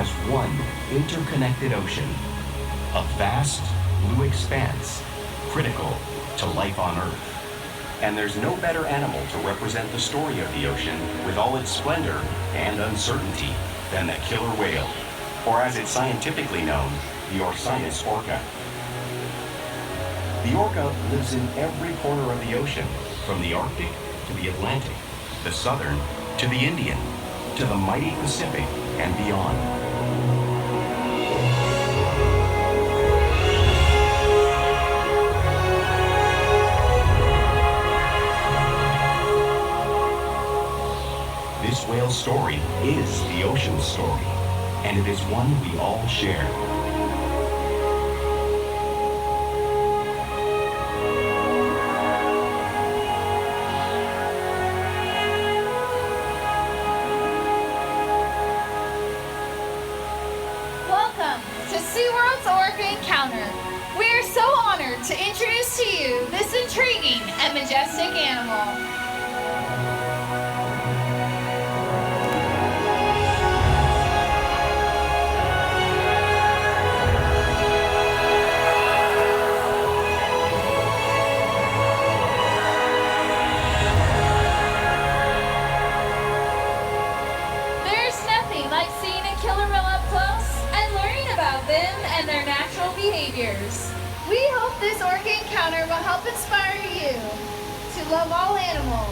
as one interconnected ocean, a vast blue expanse critical to life on Earth. And there's no better animal to represent the story of the ocean with all its splendor and uncertainty than the killer whale, or as it's scientifically known, the Orcinus orca. The orca lives in every corner of the ocean, from the Arctic to the Atlantic, the Southern to the Indian, to the mighty Pacific and beyond. This whale's story is the ocean's story, and it is one we all share. Welcome to SeaWorld's Orca Encounter. We are so honored to introduce to you this intriguing and majestic animal. And their natural behaviors. We hope this Orca Encounter will help inspire you to love all animals.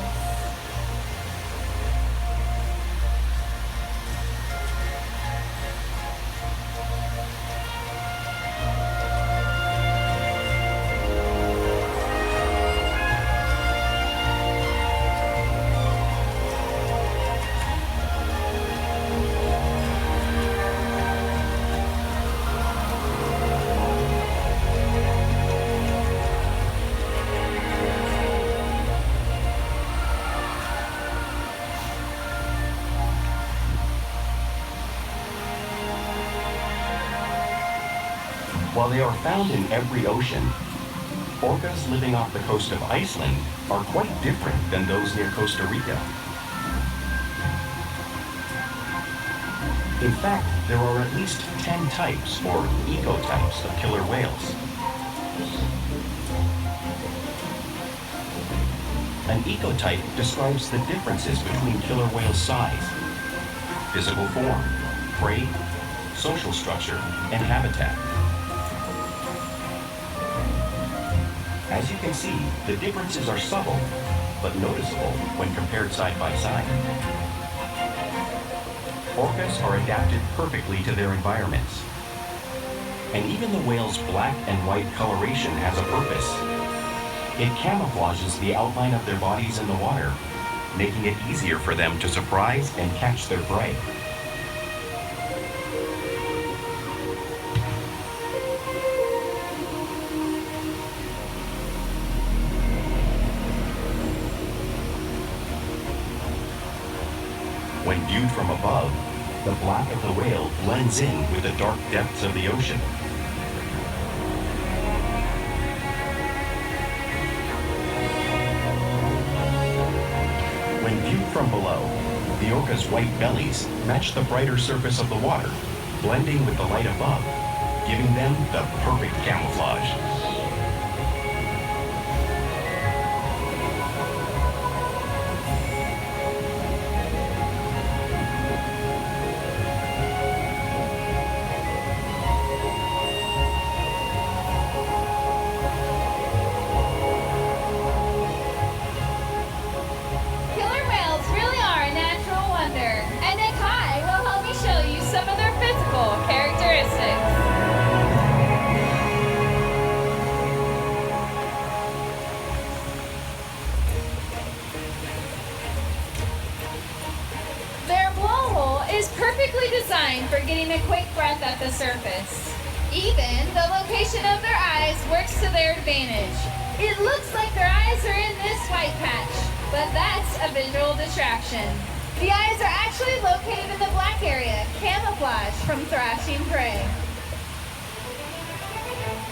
While they are found in every ocean, orcas living off the coast of Iceland are quite different than those near Costa Rica. In fact, there are at least 10 types, or ecotypes, of killer whales. An ecotype describes the differences between killer whales' size, physical form, prey, social structure, and habitat. As you can see, the differences are subtle, but noticeable when compared side by side. Orcas are adapted perfectly to their environments. And even the whale's black and white coloration has a purpose. It camouflages the outline of their bodies in the water, making it easier for them to surprise and catch their prey. When viewed from above, the black of the whale blends in with the dark depths of the ocean. When viewed from below, the orca's white bellies match the brighter surface of the water, blending with the light above, giving them the perfect camouflage. Perfectly designed for getting a quick breath at the surface. Even the location of their eyes works to their advantage. It looks like their eyes are in this white patch, but that's a visual distraction. The eyes are actually located in the black area, camouflage from thrashing prey.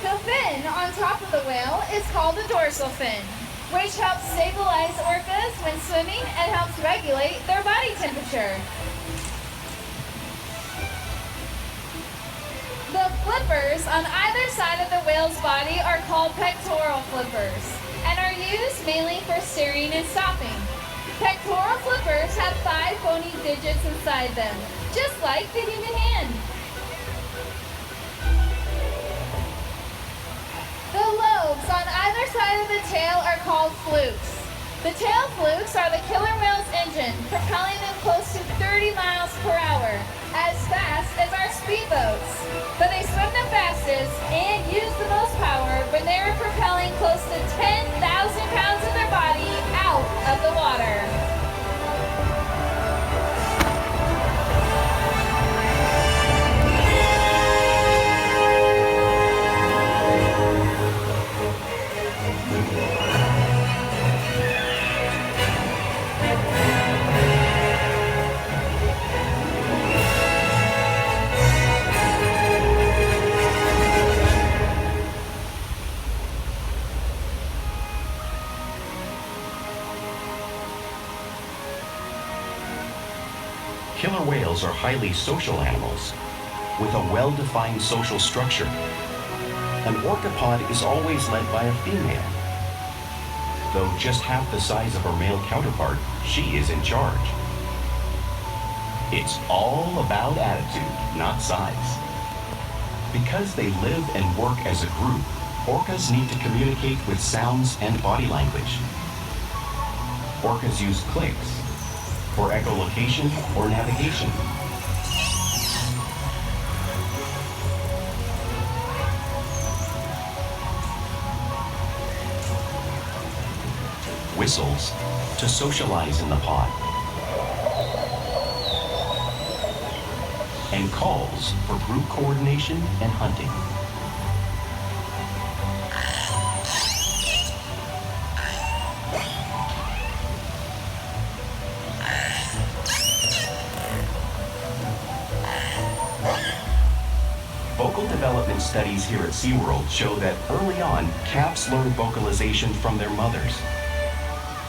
The fin on top of the whale is called the dorsal fin, which helps stabilize orcas when swimming and helps regulate their body temperature. flippers on either side of the whale's body are called pectoral flippers and are used mainly for steering and stopping. Pectoral flippers have 5 bony digits inside them, just like the human hand. The lobes on either side of the tail are called flukes. The tail flukes are the killer whale's engine, propelling them close to 30 miles per hour, as fast as our speedboats. But they swim the fastest and use the most power when they are propelling close to 10,000 pounds of their body out of the water. Killer whales are highly social animals with a well-defined social structure. An orcapod is always led by a female. Though just half the size of her male counterpart, she is in charge. It's all about attitude, not size. Because they live and work as a group, orcas need to communicate with sounds and body language. Orcas use clicks for echolocation or navigation. Whistles to socialize in the pod. And calls for group coordination and hunting. Vocal development studies here at SeaWorld show that early on, calves learn vocalization from their mothers.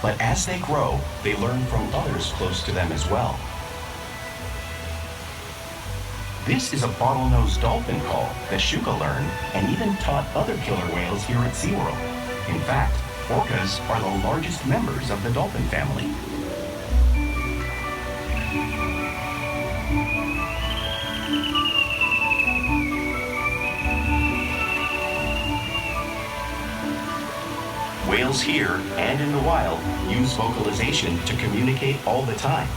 But as they grow, they learn from others close to them as well. This is a bottlenose dolphin call that Shuka learned and even taught other killer whales here at SeaWorld. In fact, orcas are the largest members of the dolphin family. Whales here and in the wild use vocalization to communicate all the time.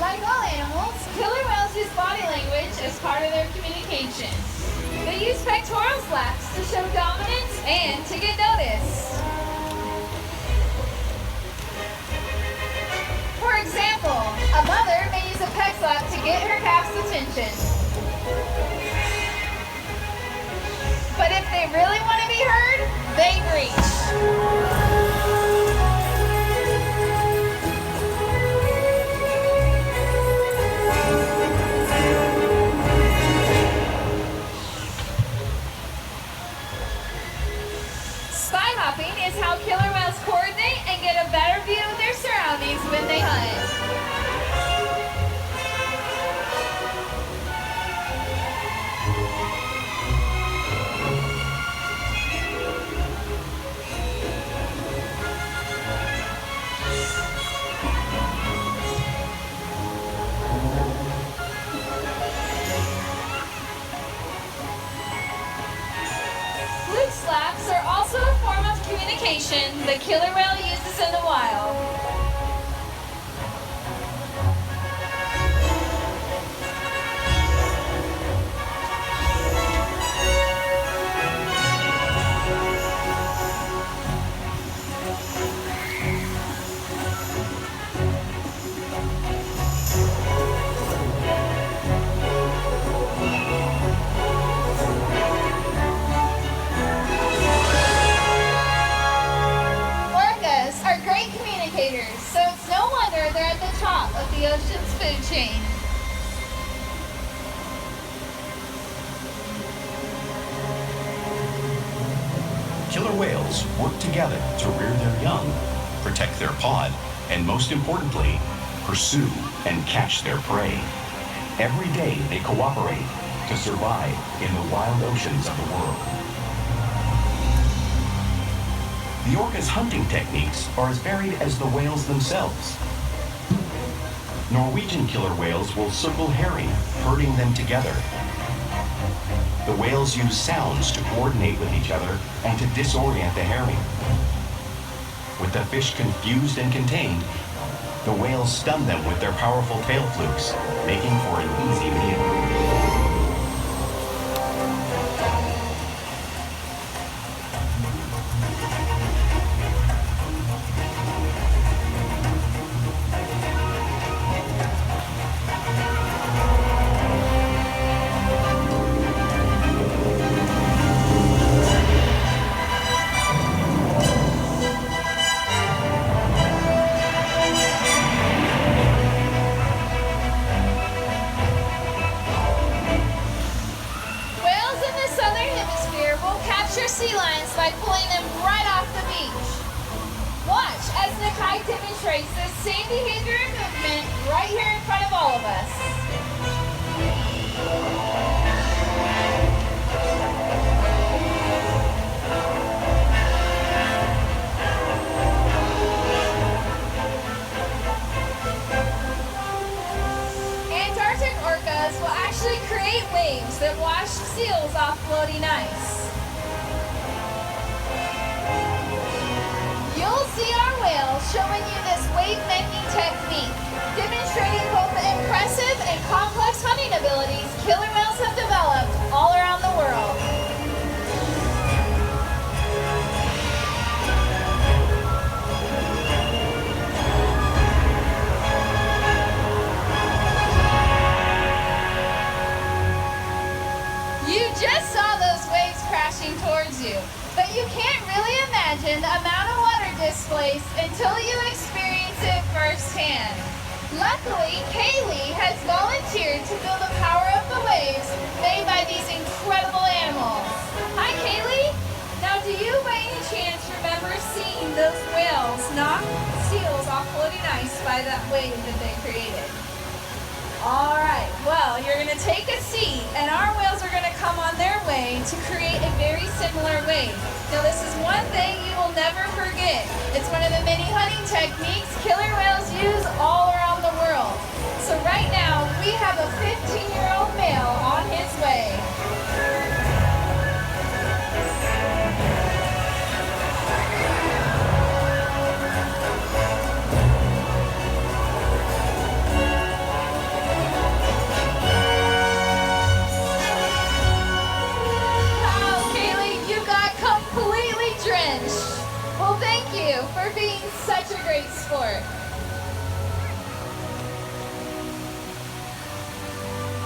Like all animals, killer whales use body language as part of their communication. They use pectoral flaps to show dominance and to get noticed. For example, a mother may use a pec flap to get her calf's attention. But if they really want to be heard, they breach. Spy hopping is how killer whales coordinate and get a better view of their surroundings when they hunt. Fluke slaps are also a form of communication the killer whale uses in the wild. So it's no wonder they're at the top of the ocean's food chain. Killer whales work together to rear their young, protect their pod, and most importantly, pursue and catch their prey. Every day they cooperate to survive in the wild oceans of the world. The orca's hunting techniques are as varied as the whales themselves. Norwegian killer whales will circle herring, herding them together. The whales use sounds to coordinate with each other and to disorient the herring. With the fish confused and contained, the whales stun them with their powerful tail flukes, making for an easy meal. Sea lions by pulling them right off the beach. Watch as Nakai demonstrates this same behavior and movement right here in front of all of us. Antarctic orcas will actually create waves that wash seals off floating ice. You'll see our whales showing you this wave-making technique, demonstrating both the impressive and complex hunting abilities killer whales have developed all around the world. You just saw those waves crashing towards you, but you can't really imagine the amount of water displaced until you experience it firsthand. Luckily, Kaylee has volunteered to feel the power of the waves made by these incredible animals. Hi, Kaylee. Now, do you by any chance remember seeing those whales knock seals off floating ice by that wave that they created? All right, well, you're going to take a seat, and our whales are going to come on their way to create a very similar wave. Now, this is one thing you will never forget. It's one of the many hunting techniques killer whales use all around the world. So right now, we have a 15-year-old male on his way. Well, thank you for being such a great sport.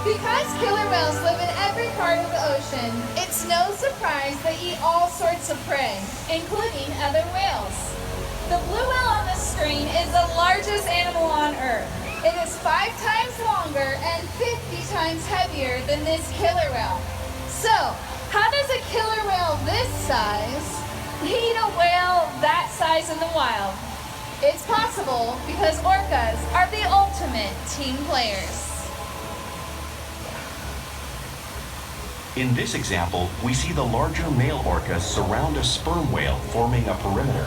Because killer whales live in every part of the ocean, it's no surprise they eat all sorts of prey, including other whales. The blue whale on the screen is the largest animal on Earth. It is 5 times longer and 50 times heavier than this killer whale. So, how does a killer whale this size eat a whale that size in the wild? It's possible because orcas are the ultimate team players. In this example, we see the larger male orcas surround a sperm whale, forming a perimeter,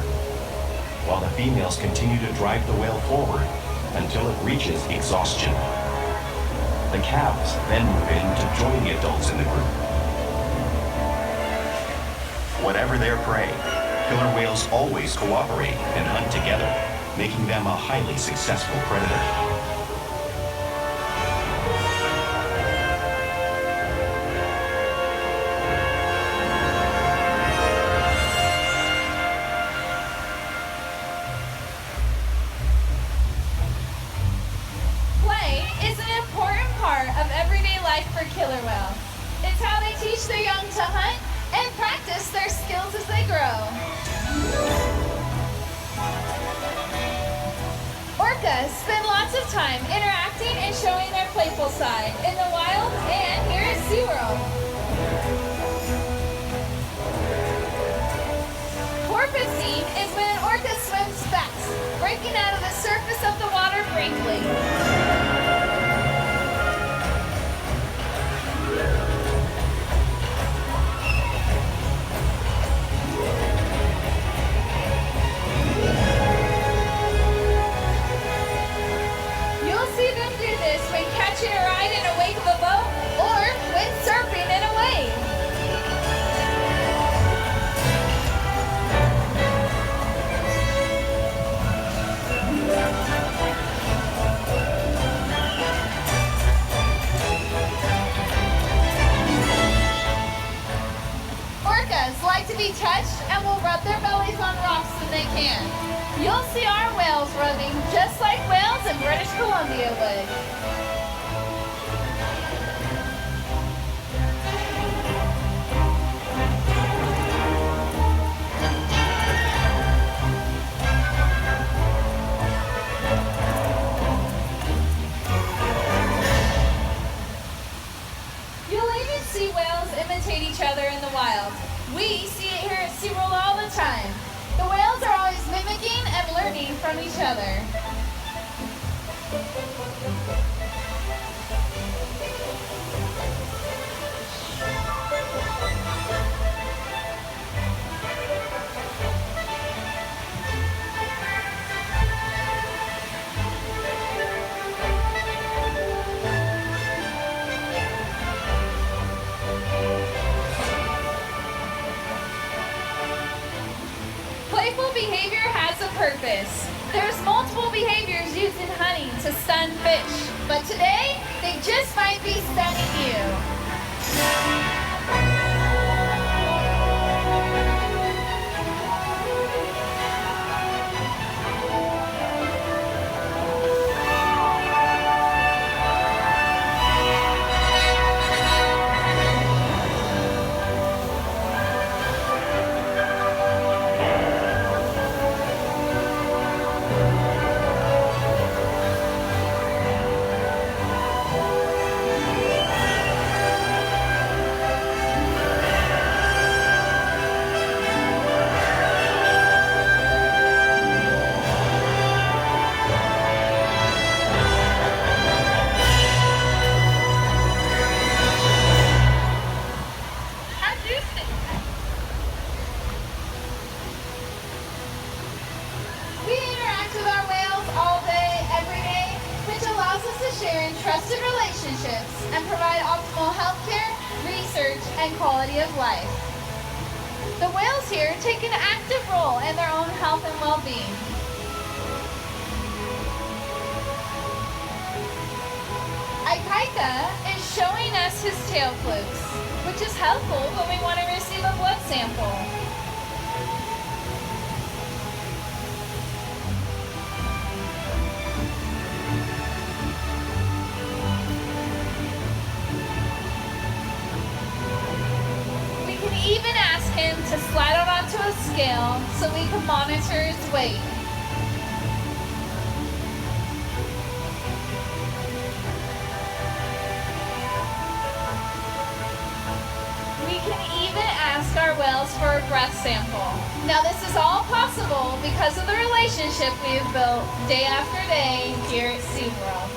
while the females continue to drive the whale forward until it reaches exhaustion. The calves then move in to join the adults in the group. Whatever their prey, killer whales always cooperate and hunt together, making them a highly successful predator. Play is an important part of everyday life for killer whales. It's how they teach their young to hunt and practice their skills as they grow. Orcas spend lots of time interacting and showing their playful side in the wild and here at SeaWorld. Porpoising is when an orca swims fast, breaking out of the surface of the water briefly. them do this when catching a ride in a wake of a boat or when surfing in a wave. Orcas like to be touched and will rub their bellies on rocks when they can. You'll see our whales rubbing just like whales in British Columbia would. You'll even see whales imitate each other in the wild. We see it here at SeaWorld all the time. The whales are always mimicking and learning from each other. Playful behavior has a purpose. There's multiple behaviors used in hunting to stun fish, but today they just might be stunning you. We interact with our whales all day, every day, which allows us to share in trusted relationships and provide optimal healthcare, research, and quality of life. The whales here take an active role in their own health and well-being. Ikaika is showing us his tail flukes, which is helpful when we want to receive a blood sample. We can even ask him to slide out onto a scale so we can monitor his weight. We can even ask our whales for a breath sample. Now this is all possible because of the relationship we have built day after day here at SeaWorld.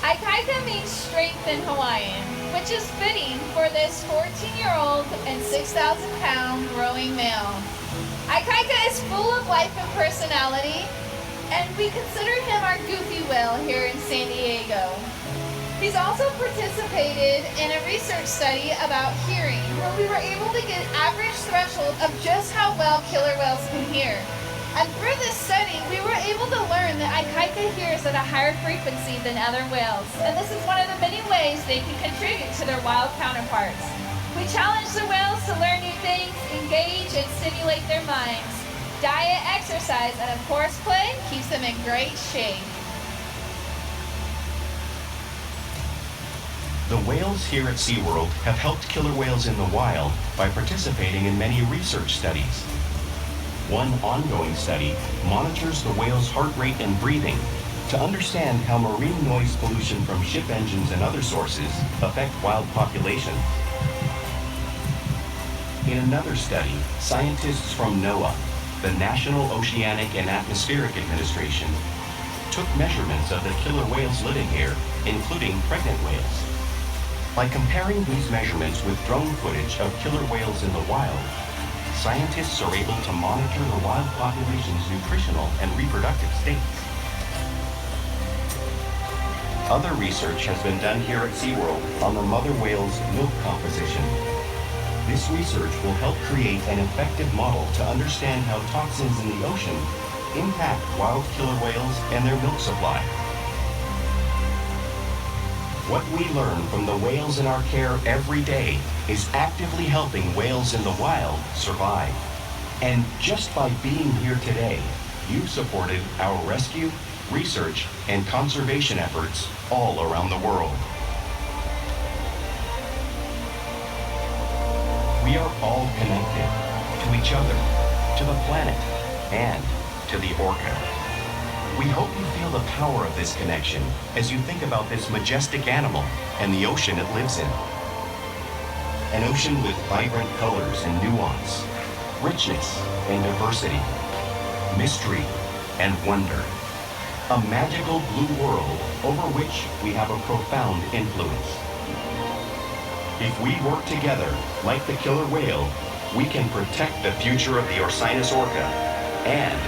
Ikaika means strength in Hawaiian, which is fitting for this 14-year-old and 6,000-pound growing male. Ikaika is full of life and personality, and we consider him our goofy whale here in San Diego. He's also participated in a research study about hearing, where we were able to get an average threshold of just how well killer whales can hear. And through this study, we were able to learn that Ikaika hears at a higher frequency than other whales, and this is one of the many ways they can contribute to their wild counterparts. We challenge the whales to learn new things, engage, and stimulate their minds. Diet, exercise, and of course play keeps them in great shape. The whales here at SeaWorld have helped killer whales in the wild by participating in many research studies. One ongoing study monitors the whale's heart rate and breathing to understand how marine noise pollution from ship engines and other sources affect wild populations. In another study, scientists from NOAA, the National Oceanic and Atmospheric Administration, took measurements of the killer whales living here, including pregnant whales. By comparing these measurements with drone footage of killer whales in the wild, scientists are able to monitor the wild population's nutritional and reproductive states. Other research has been done here at SeaWorld on the mother whale's milk composition. This research will help create an effective model to understand how toxins in the ocean impact wild killer whales and their milk supply. What we learn from the whales in our care every day is actively helping whales in the wild survive. And just by being here today, you've supported our rescue, research, and conservation efforts all around the world. We are all connected to each other, to the planet, and to the orca. We hope you feel the power of this connection as you think about this majestic animal and the ocean it lives in. An ocean with vibrant colors and nuance, richness and diversity, mystery and wonder. A magical blue world over which we have a profound influence. If we work together, like the killer whale, we can protect the future of the Orcinus orca and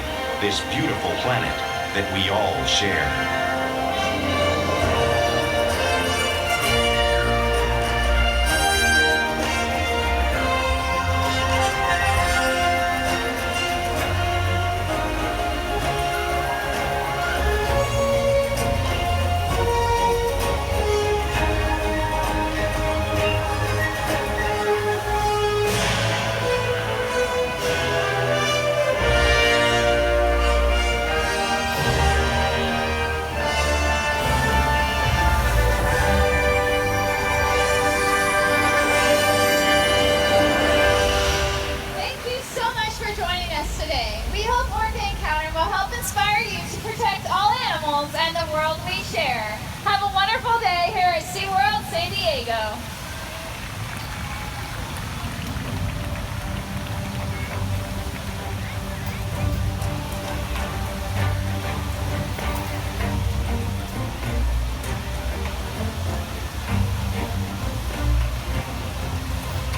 this beautiful planet that we all share. And the world we share. Have a wonderful day here at SeaWorld San Diego.